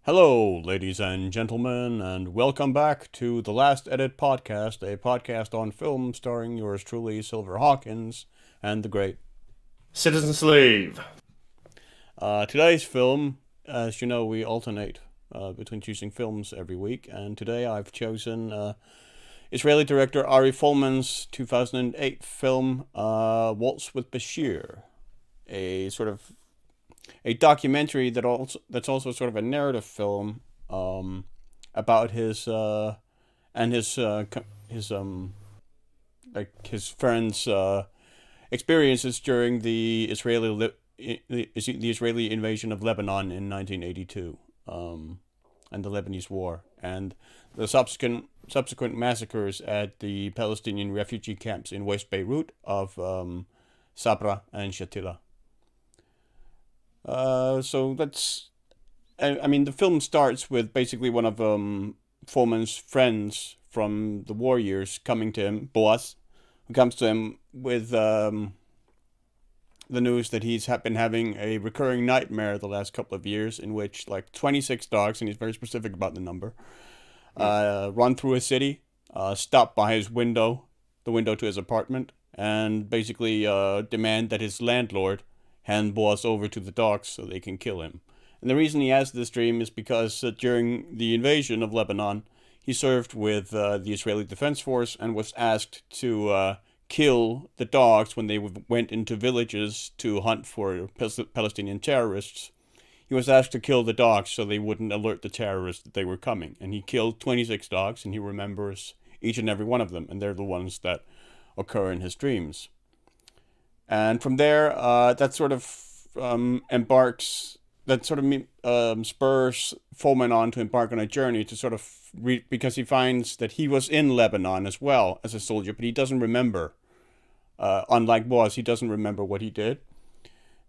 Hello, ladies and gentlemen, and welcome back to the Last Edit Podcast, a podcast on film starring yours truly, Silver Hawkins, and the great Citizen Slave. Today's film, as you know, we alternate between choosing films every week, and today I've chosen Israeli director Ari Fulman's 2008 film Waltz with Bashir, a documentary that's also sort of a narrative film about his friends' experiences during the Israeli invasion of Lebanon in 1982, and the Lebanese War, and the subsequent massacres at the Palestinian refugee camps in West Beirut of Sabra and Shatila. The film starts with basically one of Foreman's friends from the war years coming to him, Boaz, who comes to him with the news that he's been having a recurring nightmare the last couple of years in which, like, 26 dogs, and he's very specific about the number, run through a city, stop by his window, the window to his apartment, and basically demand that his landlord hand Boaz over to the dogs so they can kill him. And the reason he has this dream is because during the invasion of Lebanon, he served with the Israeli Defense Force and was asked to kill the dogs when they went into villages to hunt for Palestinian terrorists. He was asked to kill the dogs so they wouldn't alert the terrorists that they were coming. And he killed 26 dogs, and he remembers each and every one of them, and they're the ones that occur in his dreams. And from there, that sort of spurs Fulman on to embark on a journey to sort of because he finds that he was in Lebanon as well as a soldier, but he doesn't remember. Unlike Boaz, he doesn't remember what he did.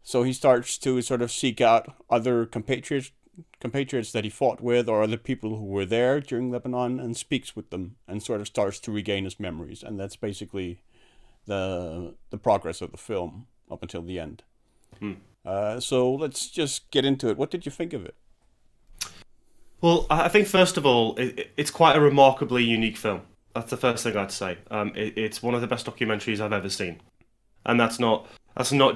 So he starts to sort of seek out other compatriots that he fought with, or other people who were there during Lebanon, and speaks with them, and sort of starts to regain his memories. And that's basically the progress of the film up until the end. So let's just get into it. What did you think of it? Well, I think first of all, it's quite a remarkably unique film. That's the first thing I'd say. It's one of the best documentaries I've ever seen, and that's not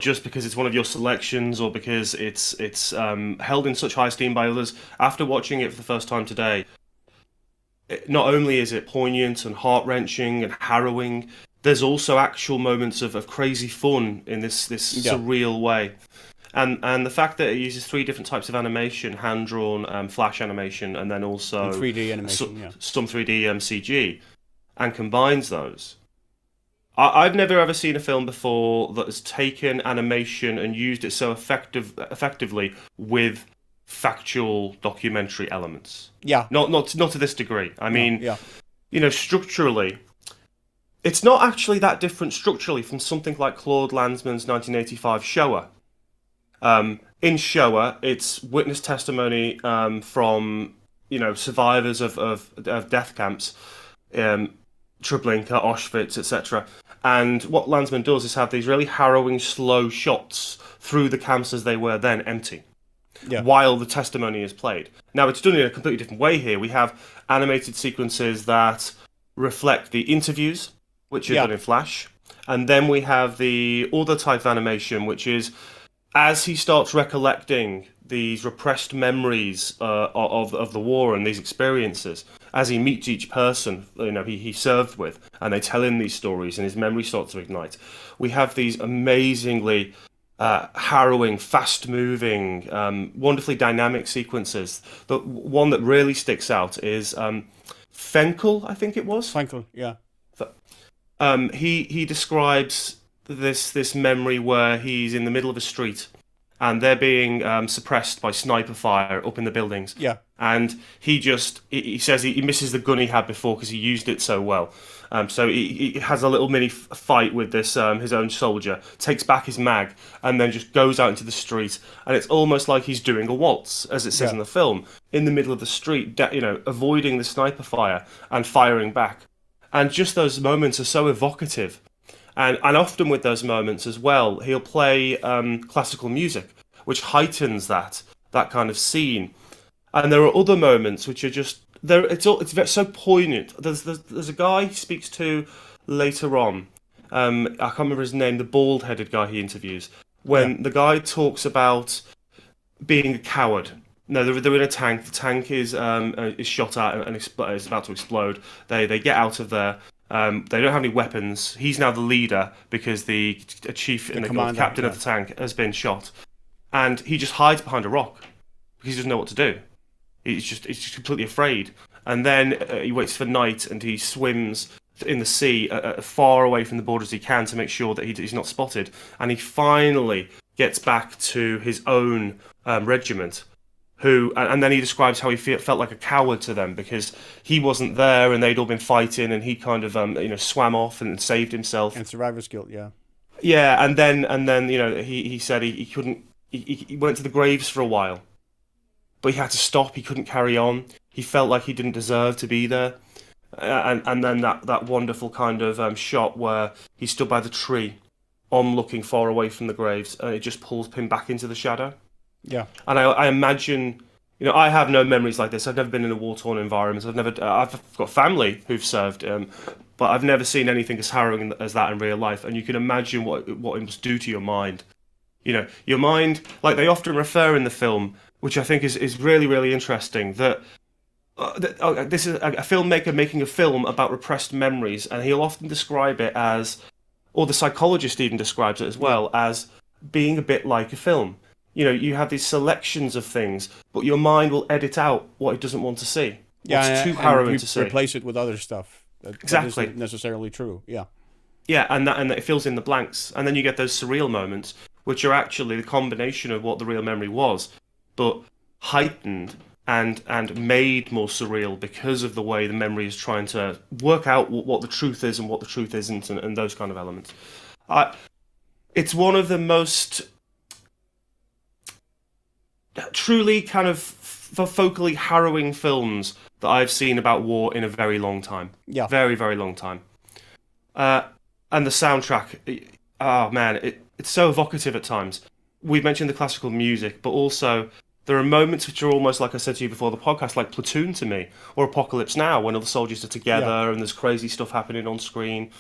just because it's one of your selections or because it's held in such high esteem by others. After watching it for the first time today, not only is it poignant and heart-wrenching and harrowing, there's also actual moments of crazy fun in this surreal way. And the fact that it uses three different types of animation, hand-drawn, flash animation, and then also and 3D animation, some 3D CG, and combines those. I've never ever seen a film before that has taken animation and used it so effectively with factual documentary elements. Yeah. Not to this degree. I mean, yeah. Structurally, it's not actually that different structurally from something like Claude Lanzmann's 1985 Shoah. In Shoah, it's witness testimony from survivors of death camps, Treblinka, Auschwitz, etc. And what Lanzmann does is have these really harrowing, slow shots through the camps as they were then empty, while the testimony is played. Now, it's done in a completely different way here. We have animated sequences that reflect the interviews, which are done in Flash. And then we have the other type of animation, which is as he starts recollecting these repressed memories of the war and these experiences, as he meets each person he served with, and they tell him these stories, and his memory starts to ignite. We have these amazingly harrowing, fast-moving, wonderfully dynamic sequences. The one that really sticks out is Fenkel, I think it was. Fenkel, yeah. He describes this memory where he's in the middle of a street and they're being suppressed by sniper fire up in the buildings. Yeah. And he says he misses the gun he had before because he used it so well. So he has a little mini fight with this his own soldier, takes back his mag, and then just goes out into the street. And it's almost like he's doing a waltz, as it says in the film, in the middle of the street, avoiding the sniper fire and firing back. And just those moments are so evocative. And often with those moments as well, he'll play classical music, which heightens that kind of scene. And there are other moments which are just there. So poignant. There's a guy he speaks to later on. I can't remember his name. The bald-headed guy he interviews. Yeah. When the guy talks about being a coward. No, they're in a tank. The tank is shot at and is about to explode. They get out of there. They don't have any weapons. He's now the leader because the chief and the captain of the tank has been shot, and he just hides behind a rock because he doesn't know what to do. He's just completely afraid. And then he waits for night and he swims in the sea far away from the border as he can to make sure that he's not spotted. And he finally gets back to his own regiment. And then he describes how he felt like a coward to them because he wasn't there and they'd all been fighting and he kind of swam off and saved himself. And survivor's guilt, yeah. Yeah, and then he said he couldn't. He went to the graves for a while, but he had to stop. He couldn't carry on. He felt like he didn't deserve to be there. And then that wonderful kind of shot where he stood by the tree, looking far away from the graves, and it just pulls him back into the shadow. Yeah. And I imagine, I have no memories like this. I've never been in a war-torn environment. I've got family who've served, but I've never seen anything as harrowing as that in real life. And you can imagine what it must do to your mind. Your mind, like they often refer in the film, which I think is really, really interesting, that this is a filmmaker making a film about repressed memories, and he'll often describe it as, or the psychologist even describes it as well, as being a bit like a film. You have these selections of things, but your mind will edit out what it doesn't want to see. What's too harrowing to see. Replace it with other stuff. Exactly. That isn't necessarily true. Yeah. Yeah, and it fills in the blanks, and then you get those surreal moments, which are actually the combination of what the real memory was, but heightened and made more surreal because of the way the memory is trying to work out what the truth is and what the truth isn't, and those kind of elements. It's one of the most truly kind of focally harrowing films that I've seen about war in a very long time. Yeah. Very, very long time. And the soundtrack, oh man, it's so evocative at times. We've mentioned the classical music, but also there are moments which are almost, like I said to you before the podcast, like Platoon to me, or Apocalypse Now, when all the soldiers are together and there's crazy stuff happening on screen,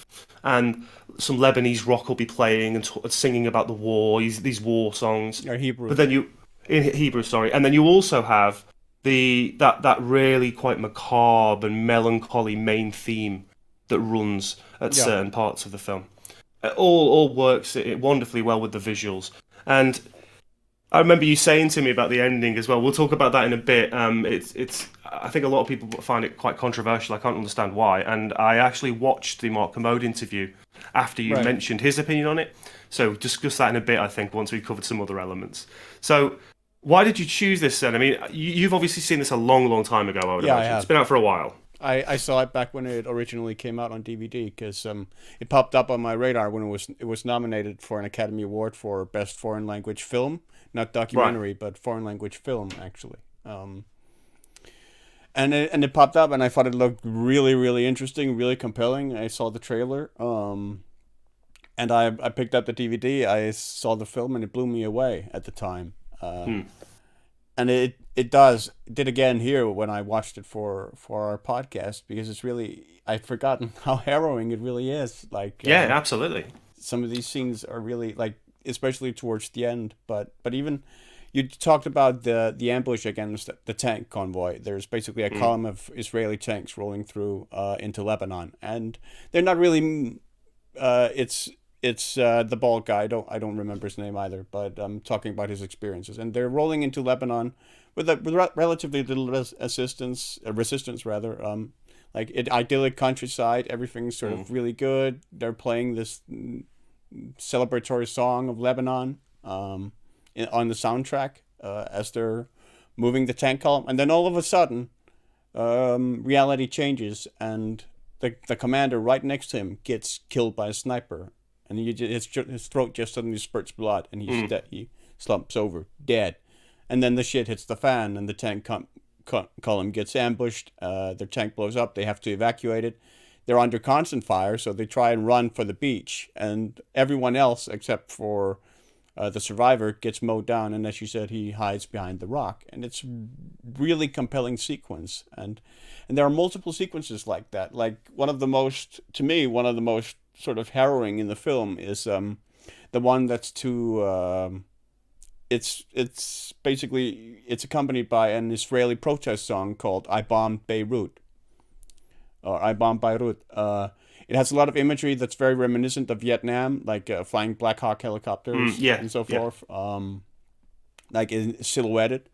and some Lebanese rock will be playing and singing about the war, these war songs. Or Hebrew. But then in Hebrew, sorry. And then you also have that really quite macabre and melancholy main theme that runs at certain parts of the film. It all works wonderfully well with the visuals. And I remember you saying to me about the ending as well. We'll talk about that in a bit. It's I think a lot of people find it quite controversial. I can't understand why. And I actually watched the Mark Kermode interview after you mentioned his opinion on it. So discuss that in a bit, I think, once we've covered some other elements. So why did you choose this then? I mean, you've obviously seen this a long, long time ago, I would imagine. I have. It's been out for a while. I saw it back when it originally came out on DVD because it popped up on my radar when it was nominated for an Academy Award for Best Foreign Language Film, not documentary, but foreign language film actually. And it popped up, and I thought it looked really, really interesting, really compelling. I saw the trailer, and I picked up the DVD. I saw the film, and it blew me away at the time. And it did again here when I watched it for our podcast, because it's really, I'd forgotten how harrowing it really is. Like absolutely. Some of these scenes are really, like, especially towards the end. But even you talked about the ambush against the tank convoy. There's basically a column of Israeli tanks rolling through into Lebanon, and they're not really. It's the bald guy. I don't remember his name either, but I'm talking about his experiences. And they're rolling into Lebanon with relatively little resistance, like idyllic countryside. Everything's sort of really good. They're playing this celebratory song of Lebanon on the soundtrack as they're moving the tank column, and then all of a sudden, reality changes, and the commander right next to him gets killed by a sniper. And his throat just suddenly spurts blood, and he's dead. He slumps over, dead. And then the shit hits the fan, and the tank column gets ambushed. Their tank blows up. They have to evacuate it. They're under constant fire, so they try and run for the beach. And everyone else, except for the survivor, gets mowed down. And as you said, he hides behind the rock. And it's really compelling sequence, and there are multiple sequences like that. Like one of the most sort of harrowing in the film is the one that's it's basically it's accompanied by an Israeli protest song called "I Bombed Beirut" or "I Bombed Beirut." It has a lot of imagery that's very reminiscent of Vietnam, like flying Black Hawk helicopters and so forth, like silhouetted.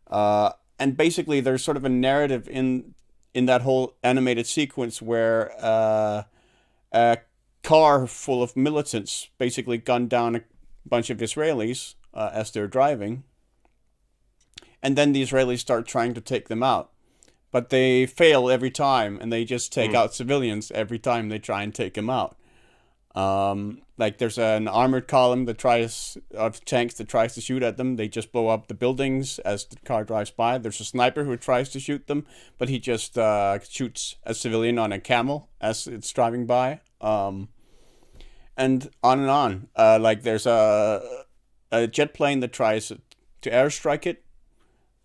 And basically, there's sort of a narrative in that whole animated sequence where a car full of militants basically gunned down a bunch of Israelis as they're driving, and then the Israelis start trying to take them out. But they fail every time, and they just take out civilians every time they try and take them out. Like there's an armored column of tanks that tries to shoot at them. They just blow up the buildings as the car drives by. There's a sniper who tries to shoot them, but he just shoots a civilian on a camel as it's driving by. And on. Like there's a jet plane that tries to airstrike it.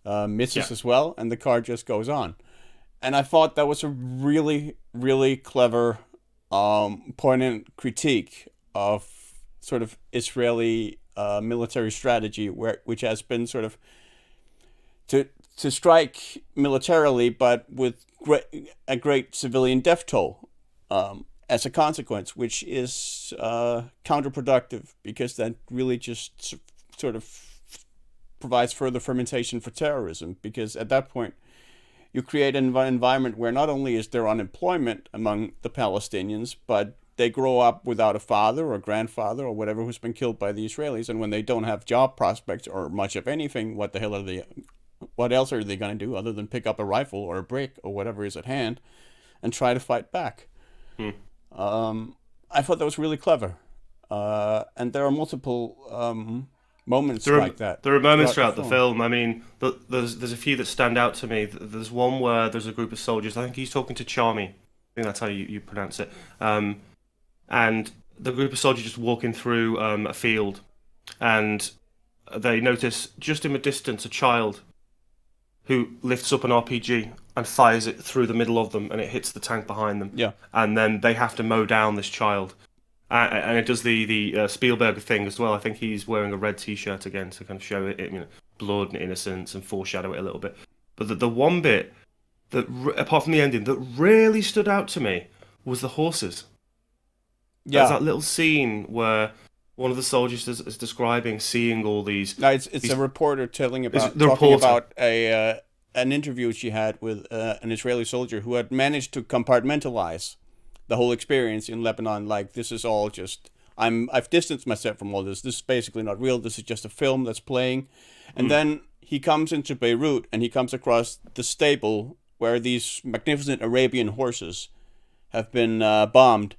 Misses as well, and the car just goes on. And I thought that was a really, really clever, poignant critique of sort of Israeli military strategy, which has been sort of to strike militarily, but with a great civilian death toll as a consequence, which is counterproductive, because that really just sort of provides further fermentation for terrorism, because at that point you create an environment where not only is there unemployment among the Palestinians, but they grow up without a father or grandfather or whatever who's been killed by the Israelis, and when they don't have job prospects or much of anything, what else are they going to do other than pick up a rifle or a brick or whatever is at hand and try to fight back? I thought that was really clever, and there are multiple moments like that. There are moments throughout the film. I mean, there's a few that stand out to me. There's one where there's a group of soldiers. I think he's talking to Charmy. I think that's how you pronounce it. And the group of soldiers just walking through a field, and they notice just in the distance a child who lifts up an RPG and fires it through the middle of them, and it hits the tank behind them. Yeah. And then they have to mow down this child. And it does the Spielberg thing as well. I think he's wearing a red T-shirt again to kind of show it, blood and innocence and foreshadow it a little bit. But the one bit that, apart from the ending, that really stood out to me was the horses. Yeah. There's that little scene where one of the soldiers is describing seeing all these. No, it's a reporter talking about an interview she had with an Israeli soldier who had managed to compartmentalize the whole experience in Lebanon. Like, this is all just, I've distanced myself from all this. This is basically not real. This is just a film that's playing. And then he comes into Beirut and he comes across the stable where these magnificent Arabian horses have been bombed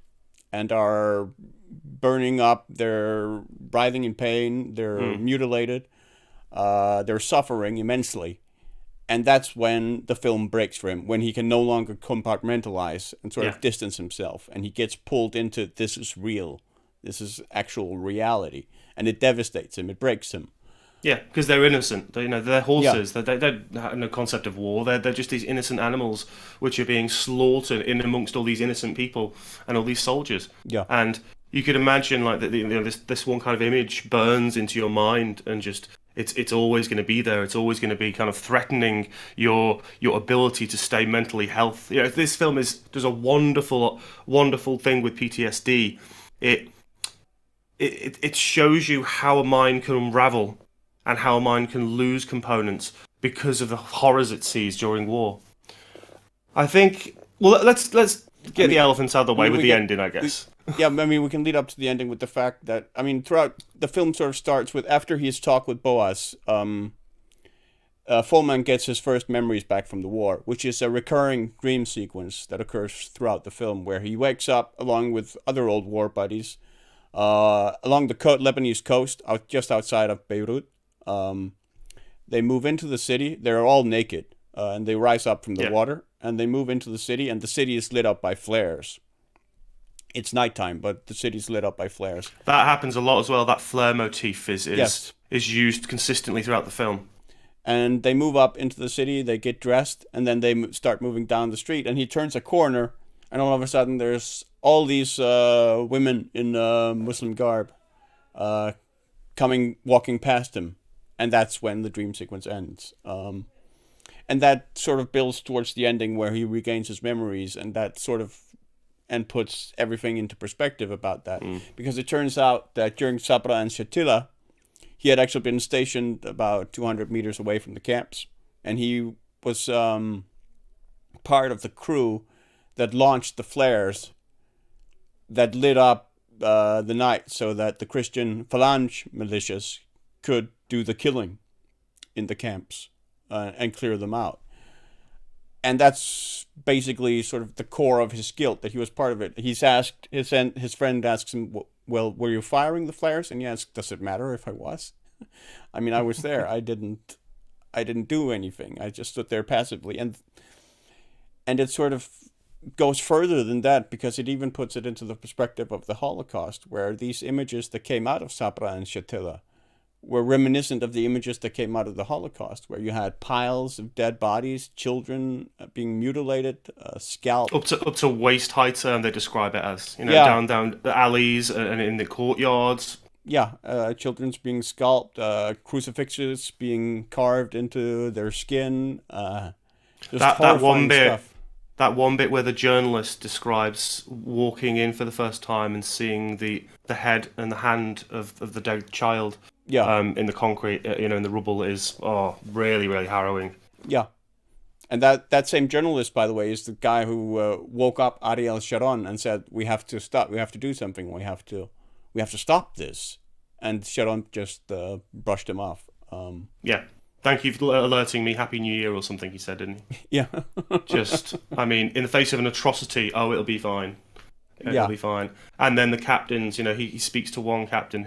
and are burning up. They're writhing in pain. They're mutilated. They're suffering immensely. And that's when the film breaks for him, when he can no longer compartmentalize and sort of distance himself. And he gets pulled into, this is real. This is actual reality. And it devastates him. It breaks him. Yeah, because they're innocent. They're horses. Yeah. They have no concept of war. They're just these innocent animals which are being slaughtered in amongst all these innocent people and all these soldiers. Yeah. And you could imagine like this one kind of image burns into your mind, and just it's always going to be there. It's always going to be kind of threatening your ability to stay mentally healthy. This film does a wonderful thing with PTSD. It shows you how a mind can unravel and how a mind can lose components because of the horrors it sees during war. I think. Well, let's get the elephants out of the way with the ending, I guess. Yeah, I mean, we can lead up to the ending with the fact that, I mean, throughout the film sort of starts with, after his talk with Boaz, Fulman gets his first memories back from the war, which is a recurring dream sequence that occurs throughout the film, where he wakes up along with other old war buddies along the Lebanese coast, just outside of Beirut. They move into the city. They're all naked, and they rise up from the water, and they move into the city, and the city is lit up by flares. It's nighttime, but the city's lit up by flares. That happens a lot as well. That flare motif is used consistently throughout the film. And they move up into the city, they get dressed, and then they start moving down the street. And he turns a corner, and all of a sudden there's all these women in Muslim garb walking past him. And that's when the dream sequence ends. And that sort of builds towards the ending where he regains his memories, and that sort of and puts everything into perspective about that. Because it turns out that during Sabra and Shatila, he had actually been stationed about 200 meters away from the camps, and he was part of the crew that launched the flares that lit up the night so that the Christian Phalange militias could do the killing in the camps and clear them out. And that's basically sort of the core of his guilt, that he was part of it. His friend asks him, well, were you firing the flares? And he asks, does it matter if I was? I mean, I was there. I didn't do anything. I just stood there passively. And it sort of goes further than that, because it even puts it into the perspective of the Holocaust, where these images that came out of Sabra and Shatila were reminiscent of the images that came out of the Holocaust, where you had piles of dead bodies, children being mutilated, scalped. Up to waist height, they describe it as, down the alleys and in the courtyards. Yeah, children's being scalped, crucifixes being carved into their skin. That one bit, stuff. That one bit where the journalist describes walking in for the first time and seeing the head and the hand of the dead child. Yeah. In the concrete, in the rubble is really, really harrowing. Yeah. And that same journalist, by the way, is the guy who woke up Ariel Sharon and said, "We have to stop. We have to do something. We have to stop this." And Sharon just brushed him off. Yeah. Thank you for alerting me. Happy New Year or something, he said, didn't he? Yeah. In the face of an atrocity, it'll be fine. It'll be fine. And then the captains, he speaks to one captain,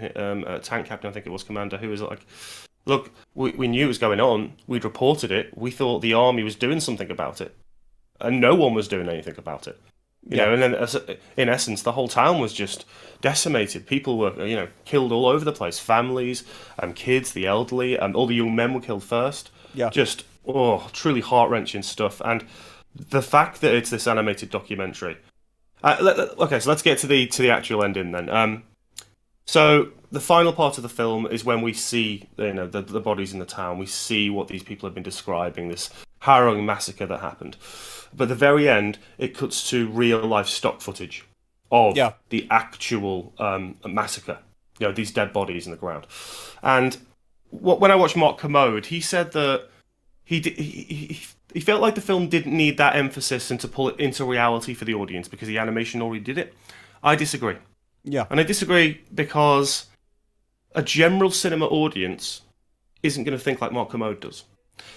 tank captain, I think it was, commander, who was like, look, we knew it was going on. We'd reported it. We thought the army was doing something about it. And no one was doing anything about it. You know, and then in essence, the whole town was just decimated. People were, killed all over the place. Families, kids, the elderly, all the young men were killed first. Yeah. Just, truly heart-wrenching stuff. And the fact that it's this animated documentary. Okay, so let's get to the actual ending then. So the final part of the film is when we see, the bodies in the town. We see what these people have been describing, this harrowing massacre that happened. But at the very end, it cuts to real-life stock footage of the actual massacre. These dead bodies in the ground. And when I watched Mark Kermode, he said that he felt like the film didn't need that emphasis and to pull it into reality for the audience because the animation already did it. I disagree. Yeah. And I disagree because a general cinema audience isn't going to think like Mark Kermode does.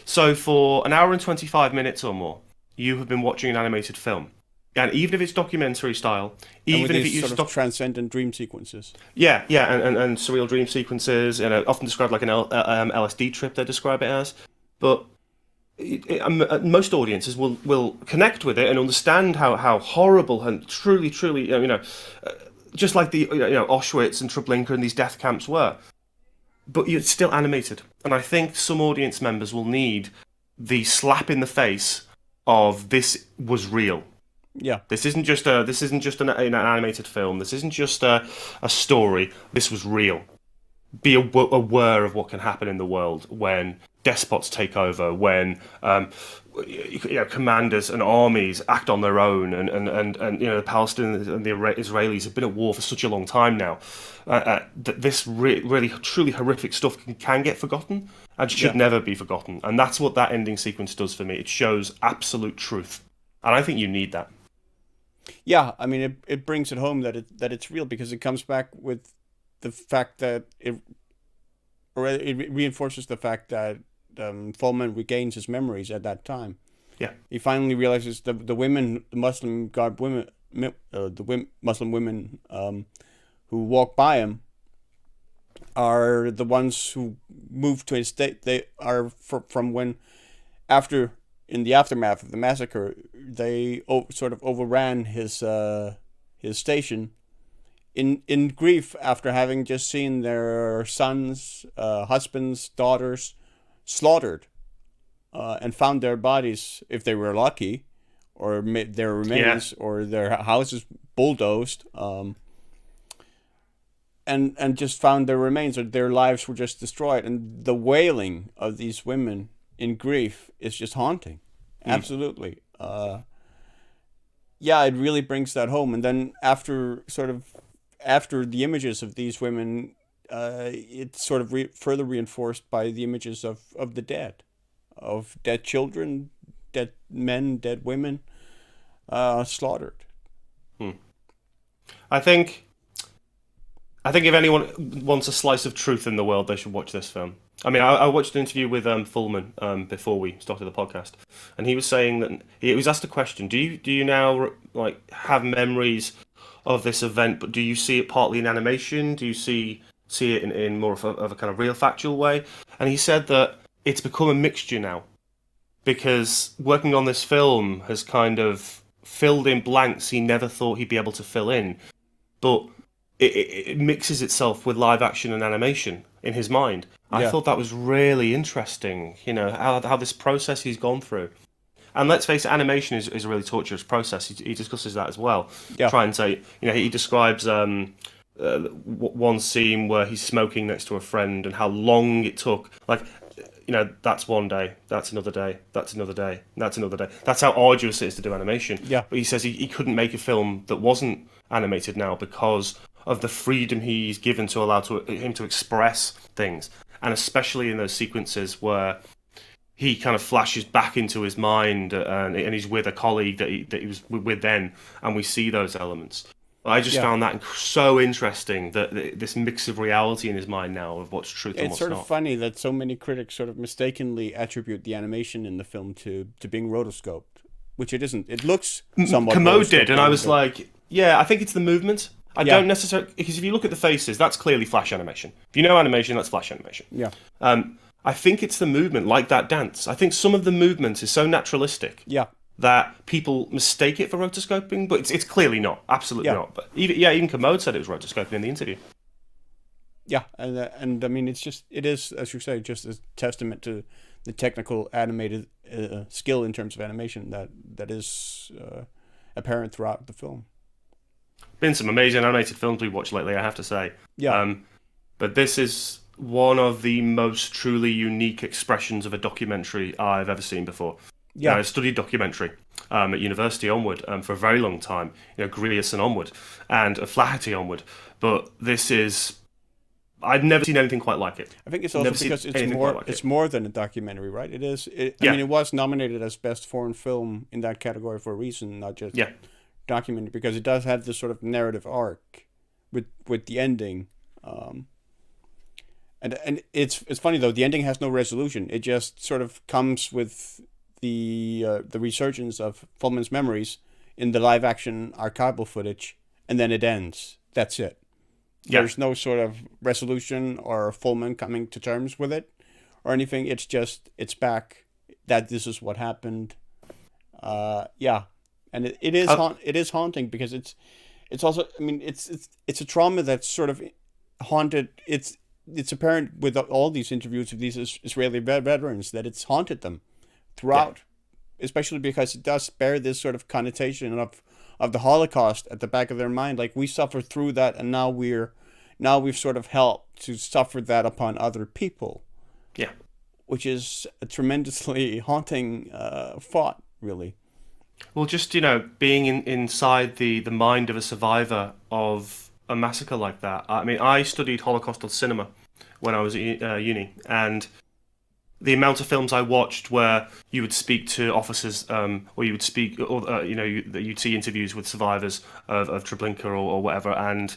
So for an hour and 25 minutes or more, you have been watching an animated film. And even if it's documentary style, even if it uses sort of transcendent dream sequences. Yeah, and surreal dream sequences, often described like an LSD trip, they describe it as. But most audiences will connect with it and understand how horrible and truly, just like the Auschwitz and Treblinka and these death camps were. But it's still animated, and I think some audience members will need the slap in the face of this was real. Yeah, this isn't just an animated film. This isn't just a story. This was real. Be aware of what can happen in the world when despots take over, when commanders and armies act on their own, and the Palestinians and the Israelis have been at war for such a long time now. This really truly horrific stuff can get forgotten and should never be forgotten. And that's what that ending sequence does for me. It shows absolute truth, and I think you need that. Yeah, I mean, it brings it home that it's real, because it comes back with the fact that it reinforces the fact that Fulman regains his memories at that time. Yeah, he finally realizes the women, the Muslim garb women, Muslim women who walk by him are the ones who moved to his state. They are from when, in the aftermath of the massacre, they sort of overran his station in grief after having just seen their sons, husbands, daughters slaughtered and found their bodies, if they were lucky, or their remains, or their houses bulldozed, and just found their remains, or their lives were just destroyed. And the wailing of these women in grief is just haunting. Absolutely. Yeah, it really brings that home. And then after the images of these women, it's sort of further reinforced by the images of the dead, of dead children, dead men, dead women, slaughtered. I think if anyone wants a slice of truth in the world, they should watch this film. I mean, I watched an interview with Fulman before we started the podcast, and he was saying that he was asked a question: Do you now have memories of this event, but do you see it partly in animation? Do you see it in more of a kind of real factual way? And he said that it's become a mixture now, because working on this film has kind of filled in blanks he never thought he'd be able to fill in, but it mixes itself with live action and animation in his mind. I thought that was really interesting, how this process he's gone through. And let's face it, animation is a really torturous process. He discusses that as well. Yeah. Try and say, he describes one scene where he's smoking next to a friend and how long it took. That's one day, that's another day, that's another day, that's another day. That's how arduous it is to do animation. Yeah. But he says he couldn't make a film that wasn't animated now because of the freedom he's given to allow him to express things. And especially in those sequences where he kind of flashes back into his mind and he's with a colleague that he was with then, and we see those elements. I just found that so interesting, that this mix of reality in his mind now of what's truth and what's not. It's sort of funny that so many critics sort of mistakenly attribute the animation in the film to being rotoscoped, which it isn't. It looks somewhat Commode did, and I was like, I think it's the movement. I don't necessarily, because if you look at the faces, that's clearly flash animation. If you know animation, that's flash animation. Yeah. I think it's the movement, like that dance. I think some of the movement is so naturalistic. Yeah. That people mistake it for rotoscoping, but it's clearly not. Absolutely not. But even Commode said it was rotoscoping in the interview. Yeah, and I mean, it is, as you say, just a testament to the technical animated skill in terms of animation that is apparent throughout the film. Been some amazing animated films we've watched lately, I have to say. Yeah. But this is one of the most truly unique expressions of a documentary I've ever seen before. Yeah, I studied documentary at university onward for a very long time, Grierson onward and Flaherty onward. But this is, I've never seen anything quite like it. I think it's also because it's more than a documentary, right? It is. I mean, it was nominated as best foreign film in that category for a reason, not just documentary, because it does have this sort of narrative arc with the ending. And it's funny though, the ending has no resolution. It just sort of comes with the resurgence of Fulman's memories in the live action archival footage, and then it ends. That's it. Yeah. There's no sort of resolution or Fulman coming to terms with it or anything. It's just, it's back, that this is what happened. And it is haunting because it's also, I mean, it's a trauma that's sort of haunted. It's apparent with all these interviews of these Israeli veterans that it's haunted them throughout, especially because it does bear this sort of connotation of the Holocaust at the back of their mind. Like, we suffered through that, and now we've sort of helped to suffer that upon other people. Yeah, which is a tremendously haunting thought, really. Well, just being inside the mind of a survivor of a massacre like that. I mean, I studied Holocaust cinema when I was at uni, and the amount of films I watched where you would speak to officers, or you would speak, or you'd see interviews with survivors of Treblinka or whatever, and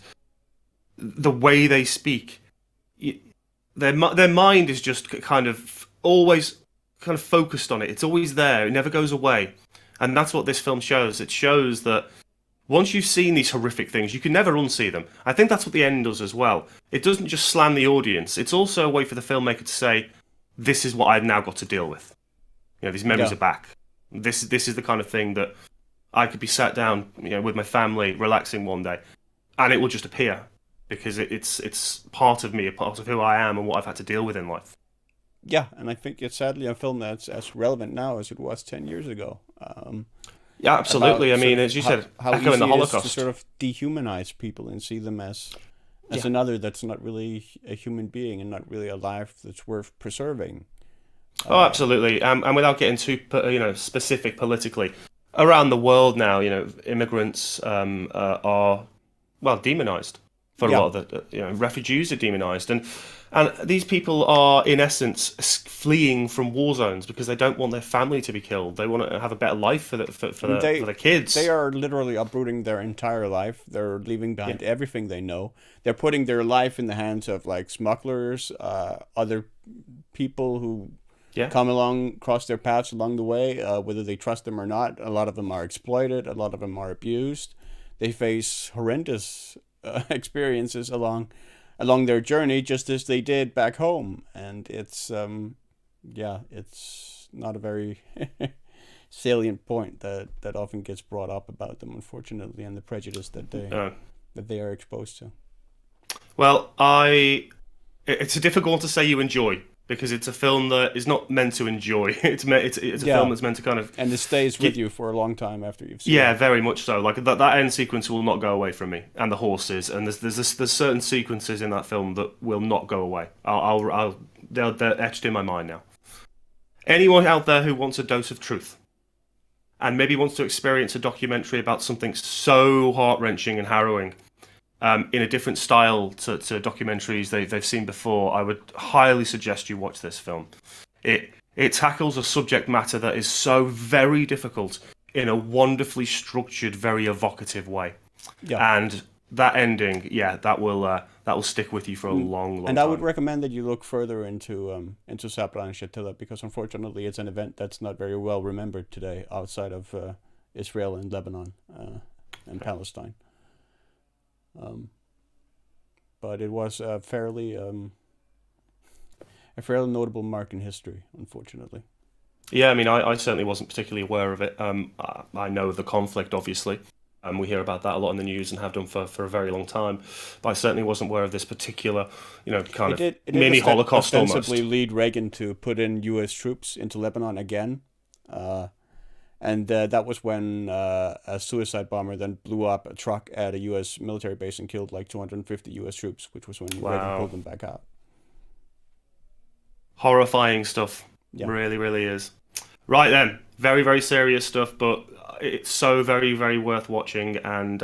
the way they speak, their mind is just kind of always kind of focused on it. It's always there. It never goes away, and that's what this film shows. It shows that once you've seen these horrific things, you can never unsee them. I think that's what the end does as well. It doesn't just slam the audience. It's also a way for the filmmaker to say, this is what I've now got to deal with. These memories are back. This is the kind of thing that I could be sat down, with my family, relaxing one day, and it will just appear because it's part of me, a part of who I am and what I've had to deal with in life. Yeah, and I think it's sadly a film that's as relevant now as it was 10 years ago. Yeah, About absolutely. I sort mean, of as you said, how echoing the easy it is to Holocaust. sort of dehumanize people and see them as Yeah. another that's not really a human being and not really a life that's worth preserving. Oh, Uh, absolutely. And without getting too, specific politically, around the world now, immigrants are, well, demonized for a yeah, lot of the, refugees are demonized, and these people are in essence fleeing from war zones because they don't want their family to be killed. They want to have a better life and for the they kids. are literally uprooting their entire life. They're leaving Yeah, behind everything they know. They're putting their life in the hands of like smugglers, other people who yeah. come along, cross their paths along the way, whether they trust them or not. A lot of them are exploited. A lot of them are abused. They face horrendous experiences along their journey, just as they did back home. And it's yeah, it's not a very salient point that often gets brought up about them, unfortunately, and the prejudice Uh, that they are exposed to. well, it's a difficult one to say you enjoy because it's a film that is not meant to enjoy. It's a film Yeah, that's meant to kind of and it stays with get, you for a long time after you've seen yeah, it. very much so. Like that end sequence will not go away from me, and the horses, and there's certain sequences in that film that will not go away. They're etched in my mind now. Anyone out there who wants a dose of truth and maybe wants to experience a documentary about something so heart-wrenching and harrowing, in a different style to documentaries they've seen before, I would highly suggest you watch this film. It tackles a subject matter that is so very difficult in a wonderfully structured, very evocative way. Yeah. And that ending, yeah, that will stick with you for a long, long And I would time. recommend that you look further into Sabra and Shatila because unfortunately it's an event that's not very well remembered today outside of Israel and Lebanon and Palestine. Um, but it was a fairly notable mark in history, unfortunately. Yeah, I mean, I certainly wasn't particularly aware of it. I know of the conflict, obviously. We hear about that a lot in the news and have done for a very long time. But I certainly wasn't aware of this particular, kind of It did mini Holocaust ostensibly almost. lead Reagan to put in U.S. troops into Lebanon again. Uh, and that was when a suicide bomber then blew up a truck at a U.S. military base and killed like 250 U.S. troops, which was when Reagan Wow. pulled them back out. Horrifying stuff. Yeah. Really, really is. Right then, very, very serious stuff, but it's so very, very worth watching. And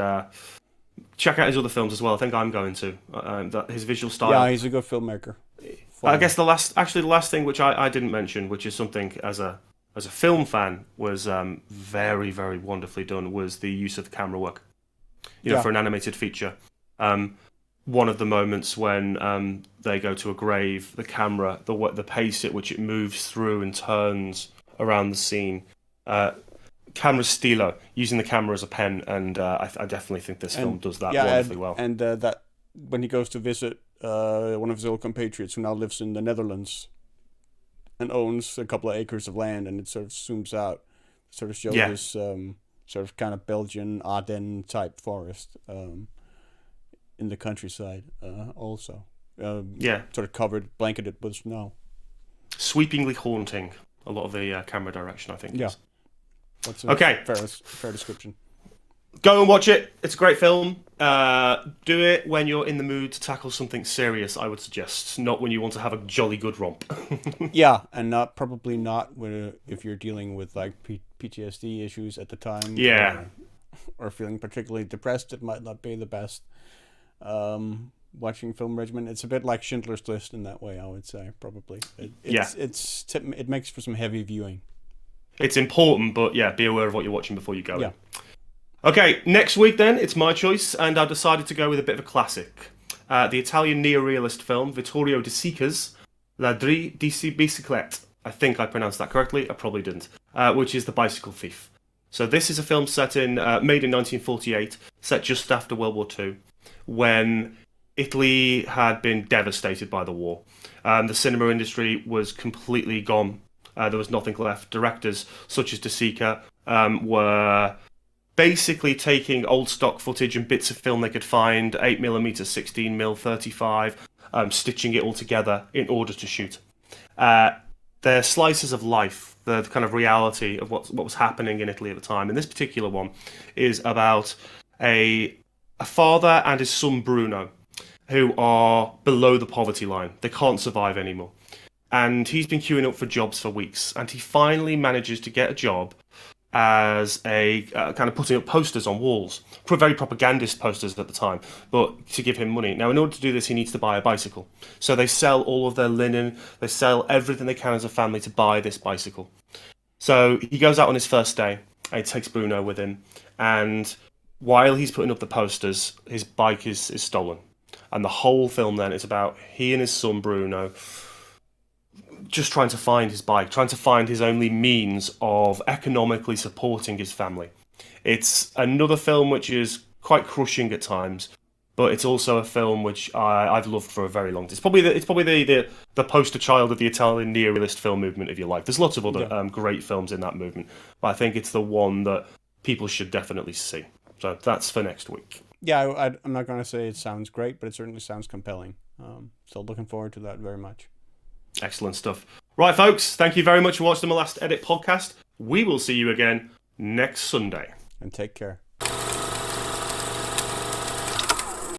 check out his other films as well. I think I'm going to. His visual Yeah, style. he's a good filmmaker. I Fun. guess the last thing which I didn't mention, which is something as a film fan was very, very wonderfully done, was the use of the camera work. Yeah. For an animated feature. One of the moments when they go to a grave, the camera, the pace at which it moves through and turns around the scene, camera stilo, using the camera as a pen, and I definitely think this film And does that yeah, wonderfully well. and that when he goes to visit one of his old compatriots who now lives in the Netherlands and owns a couple of acres of land, and it sort of zooms out, sort of shows Yeah, this sort of kind of Belgian Ardennes type forest in the countryside also. yeah, Sort of covered, blanketed with snow. sweepingly haunting. A lot of the camera direction, I think. Yeah, Is. that's a Okay, fair description. go and watch it. It's a great film. Do it when you're in the mood to tackle something serious, I would suggest. Not when you want to have a jolly good romp. Yeah, and probably not if you're dealing with like PTSD issues at the time. Yeah. Or feeling particularly depressed. It might not be the best watching film regimen. It's a bit like Schindler's List in that way, I would say, probably. Yeah. It makes for some heavy viewing. It's important, but yeah, be aware of what you're watching before you go Yeah. in. Okay, next week then, it's my choice, and I decided to go with a bit of a classic. The Italian neorealist film, Vittorio De Sica's Ladri di Biciclette. I think I pronounced that correctly, I probably didn't. Which is The Bicycle Thief. So this is a film made in 1948, set just after World War II, when Italy had been devastated by the war. The cinema industry was completely gone. There was nothing left. Directors such as De Sica were basically taking old stock footage and bits of film they could find, 8mm, 16mm, 35, stitching it all together in order to shoot. They're slices of life, the kind of reality of what was happening in Italy at the time. And this particular one is about a father and his son Bruno, who are below the poverty line. They can't survive anymore. And he's been queuing up for jobs for weeks. And he finally manages to get a job as a kind of putting up posters on walls, very propagandist posters at the time, but to give him money. Now, in order to do this, he needs to buy a bicycle. So they sell all of their linen, they sell everything they can as a family to buy this bicycle. So he goes out on his first day, and he takes Bruno with him, and while he's putting up the posters, his bike is stolen. And the whole film then is about he and his son Bruno just trying to find his bike, trying to find his only means of economically supporting his family. It's another film which is quite crushing at times, but it's also a film which I've loved for a very long time. It's probably the poster child of the Italian neorealist film movement, if you like. There's lots of other great films in that movement, but I think it's the one that people should definitely see. So that's for next week. Yeah, I'm not going to say it sounds great, but it certainly sounds compelling. So looking forward to that very much. Excellent stuff. Right, folks, thank you very much for watching the Last Edit podcast. We will see you again next Sunday. And take care.